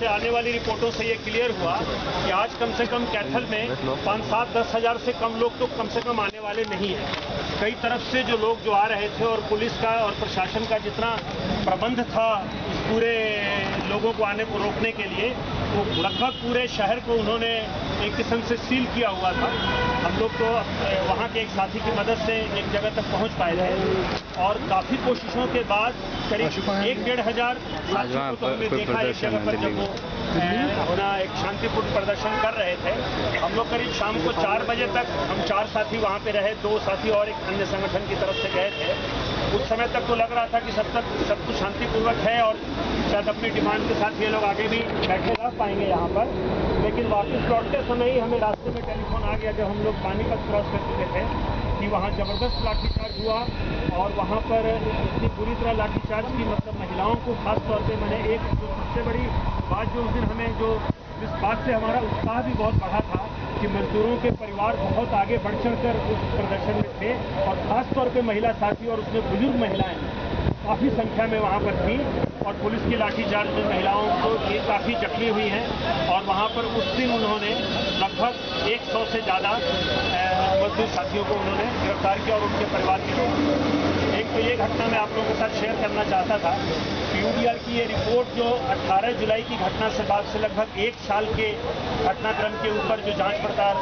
से आने वाली रिपोर्टों से ये क्लियर हुआ कि आज कम से कम कैथल में 5-7-10 हज़ार से कम लोग तो कम से कम आने वाले नहीं हैं। कई तरफ से जो लोग जो आ रहे थे और पुलिस का और प्रशासन का जितना प्रबंध था इस पूरे लोगों को आने को रोकने के लिए, वो लगभग पूरे शहर को उन्होंने एक किस्म से सील किया हुआ था। हम लोग तो वहाँ के एक साथी की मदद से एक जगह तक पहुँच पाए थे और काफ़ी कोशिशों के बाद करीब 1-1.5 हज़ार साथियों को तो हमने देखा एक जगह पर जब वो अपना एक शांतिपूर्ण प्रदर्शन कर रहे थे। हम लोग करीब शाम को 4 बजे तक हम 4 साथी वहाँ पे रहे, 2 साथी और एक अन्य संगठन की तरफ से गए थे। उस समय तक तो लग रहा था कि सब कुछ शांतिपूर्वक है और शायद अपनी डिमांड के साथ ये लोग आगे भी बैठे रह पाएंगे यहाँ पर। लेकिन वापस लौटते समय ही हमें रास्ते में टेलीफोन आ गया जब हम लोग पानीपत क्रॉस कर चुके थे कि वहाँ ज़बरदस्त लाठीचार्ज हुआ और वहाँ पर इतनी बुरी तरह लाठीचार्ज की, मतलब महिलाओं को खास तौर पे मैंने एक जो सबसे बड़ी बात जो उस दिन हमें जो इस बात से हमारा उत्साह भी बहुत बढ़ा था कि मजदूरों के परिवार बहुत आगे बढ़ चढ़कर उस प्रदर्शन में थे और खास तौर पे महिला साथी और उसमें बुजुर्ग महिलाएं काफ़ी संख्या में वहाँ पर थी और पुलिस की लाठीचार्ज में महिलाओं को ये काफ़ी जख्मी हुई हैं और वहाँ पर उस दिन उन्होंने लगभग 100 से ज़्यादा मजदूर साथियों को उन्होंने गिरफ्तार किया और उनके परिवार के लोग। एक तो ये घटना मैं आप लोगों के साथ शेयर करना चाहता था। PUDR की ये रिपोर्ट जो 18 जुलाई की घटना से बाद से लगभग 1 साल के घटनाक्रम के ऊपर जो जांच पड़ताल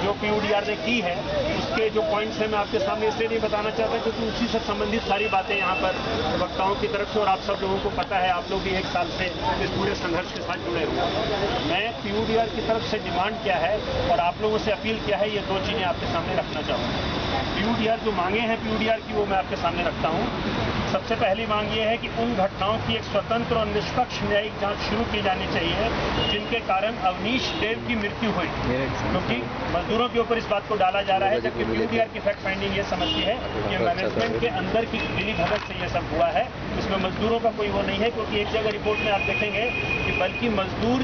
जो PUDR ने की है, उसके जो पॉइंट्स हैं मैं आपके सामने इसलिए नहीं बताना चाहता क्योंकि उसी से संबंधित सारी बातें यहाँ पर वक्ताओं की तरफ से और आप सब लोगों को पता है, आप लोग भी 1 साल से इस पूरे संघर्ष के साथ जुड़े हुए हैं। मैं PUDR की तरफ से डिमांड किया है और आप लोगों से अपील किया है, ये 2 चीज़ें आपके सामने रखना चाहूँगा। PUDR जो मांगे हैं PUDR की वो मैं आपके सामने रखता हूँ। सबसे पहली मांग ये है कि उन घटनाओं की एक स्वतंत्र और निष्पक्ष न्यायिक जांच शुरू की जानी चाहिए जिनके कारण अवनीश देव की मृत्यु हुई, क्योंकि मजदूरों के ऊपर इस बात को डाला जा रहा है, जबकि PUDR की फैक्ट फाइंडिंग ये समझती है कि मैनेजमेंट के अंदर की मिली भगत से ये सब हुआ है, इसमें मजदूरों का कोई वो नहीं है। क्योंकि एक जगह रिपोर्ट में आप देखेंगे कि बल्कि मजदूर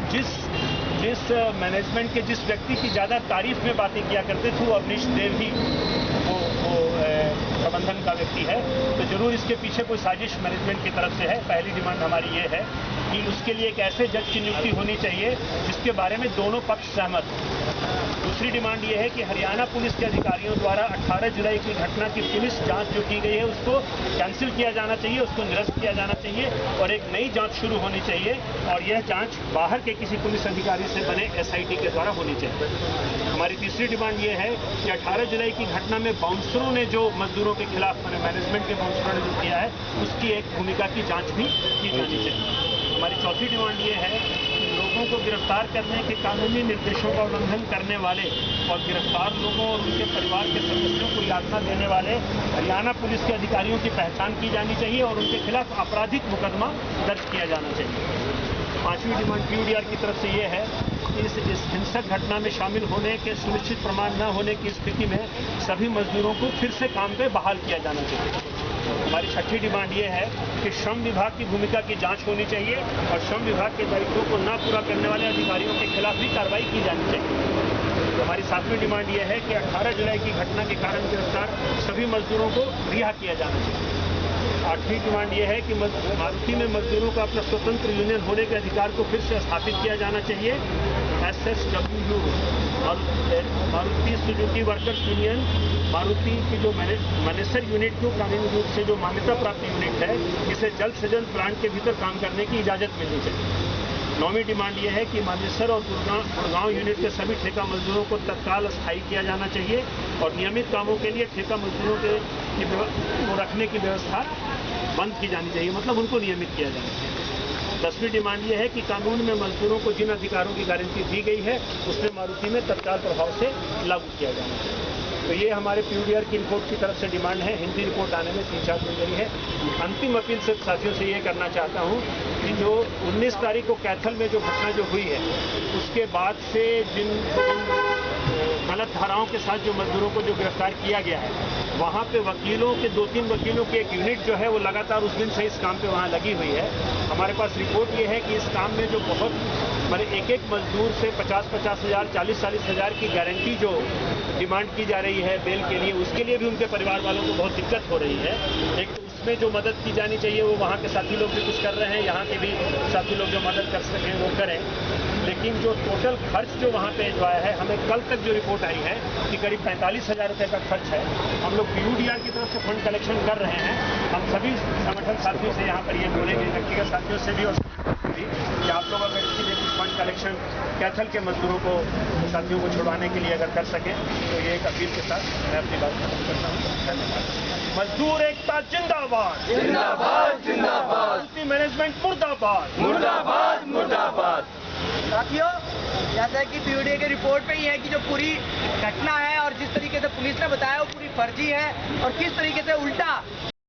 जिस मैनेजमेंट के जिस व्यक्ति की ज़्यादा तारीफ में बातें किया करते थे वो अवनीश देव ही वो प्रबंधन का व्यक्ति है। तो जरूर इसके पीछे कोई साजिश मैनेजमेंट की तरफ से है। पहली डिमांड हमारी ये है कि उसके लिए एक ऐसे जज की नियुक्ति होनी चाहिए जिसके बारे में दोनों पक्ष सहमत हों। दूसरी डिमांड ये है कि हरियाणा पुलिस के अधिकारियों द्वारा 18 जुलाई की घटना की पुलिस जांच जो की गई है उसको कैंसिल किया जाना चाहिए, उसको निरस्त किया जाना चाहिए और एक नई जांच शुरू होनी चाहिए और यह जांच बाहर के किसी पुलिस अधिकारी से बने SIT के द्वारा होनी चाहिए। हमारी तीसरी डिमांड ये है कि 18 जुलाई की घटना में बाउंसरों ने जो मजदूरों के खिलाफ मैनेजमेंट के बाउंसरों ने जो किया है उसकी एक भूमिका की जाँच भी की जानी चाहिए। हमारी चौथी डिमांड ये है कि लोगों को गिरफ्तार करने के कानूनी निर्देशों का उल्लंघन करने वाले और गिरफ्तार लोगों और उनके परिवार के सदस्यों को यातना देने वाले हरियाणा पुलिस के अधिकारियों की पहचान की जानी चाहिए और उनके खिलाफ आपराधिक मुकदमा दर्ज किया जाना चाहिए। पांचवी डिमांड PUDR की तरफ से ये है कि इस हिंसक घटना में शामिल होने के सुनिश्चित प्रमाण न होने की स्थिति में सभी मजदूरों को फिर से काम पे बहाल किया जाना चाहिए। हमारी छठी डिमांड ये है कि श्रम विभाग की भूमिका की जांच होनी चाहिए और श्रम विभाग के दायित्वों को न पूरा करने वाले अधिकारियों के खिलाफ भी कार्रवाई की जानी चाहिए। हमारी सातवीं डिमांड ये है कि 18 जुलाई की घटना के कारण गिरफ्तार सभी मजदूरों को रिहा किया जाना चाहिए। आठवीं डिमांड ये है कि मारुति में मजदूरों को अपना स्वतंत्र यूनियन होने के अधिकार को फिर से स्थापित किया जाना चाहिए। SSWU Maruti Suzuki workers union Maruti की जो मैनेजर यूनिट को कानूनी रूप से जो मान्यता प्राप्त यूनिट है, इसे जल्द से जल्द प्लांट के भीतर काम करने की इजाज़त मिलनी चाहिए। 9वीं डिमांड यह है कि मानेसर और गुड़गांव यूनिट के सभी ठेका मजदूरों को तत्काल अस्थायी किया जाना चाहिए और नियमित कामों के लिए ठेका मजदूरों को रखने की व्यवस्था बंद की जानी चाहिए, मतलब उनको नियमित किया जाना चाहिए। 10वीं डिमांड यह है कि कानून में मजदूरों को जिन अधिकारों की गारंटी दी गई है उसमें मारुति में तत्काल प्रभाव से लागू किया जाना चाहिए। तो ये हमारे PUDR की रिपोर्ट की तरफ से डिमांड है। हिंदी रिपोर्ट आने में 3-4 दिन लगी है। अंतिम अपील सिर्फ साथियों से ये करना चाहता हूँ कि जो 19 तारीख को कैथल में जो घटना जो हुई है उसके बाद से जिन गलत धाराओं के साथ जो मजदूरों को जो गिरफ्तार किया गया है, वहाँ पे वकीलों के 2-3 वकीलों की एक यूनिट जो है वो लगातार उस दिन से इस काम पे वहाँ लगी हुई है। हमारे पास रिपोर्ट ये है कि इस काम में जो बहुत मैंने एक मजदूर से 50-50 हज़ार 40-40 हज़ार की गारंटी जो डिमांड की जा रही है बेल के लिए, उसके लिए भी उनके परिवार वालों को बहुत दिक्कत हो रही है। एक तो में जो मदद की जानी चाहिए वो वहाँ के साथी लोग भी कुछ कर रहे हैं, यहाँ के भी साथी लोग जो मदद कर सकें वो करें। लेकिन जो टोटल खर्च जो वहाँ पे जो आया है, हमें कल तक जो रिपोर्ट आई है कि करीब 45,000 रुपये का खर्च है। हम लोग PUDR की तरफ से फंड कलेक्शन कर रहे हैं। हम सभी संगठन साथियों से यहाँ पर ये बोलेंगे, व्यक्तिगत साथियों से भी और कि आप लोग अगर इसके लिए कुछ फंड कलेक्शन कैथल के मजदूरों को, साथियों को छुड़वाने के लिए अगर कर सकें तो ये एक अपील के साथ मैं अपनी बात खत्म करता हूँ। धन्यवाद। मजदूर एकता जिंदाबाद, जिंदाबाद जिंदाबाद, मैनेजमेंट मुर्दाबाद, मुर्दाबाद मुर्दाबाद। साथियों, जैसा कि PUDR की रिपोर्ट पे ही है कि जो पूरी घटना है और जिस तरीके से पुलिस ने बताया वो पूरी फर्जी है और किस तरीके से उल्टा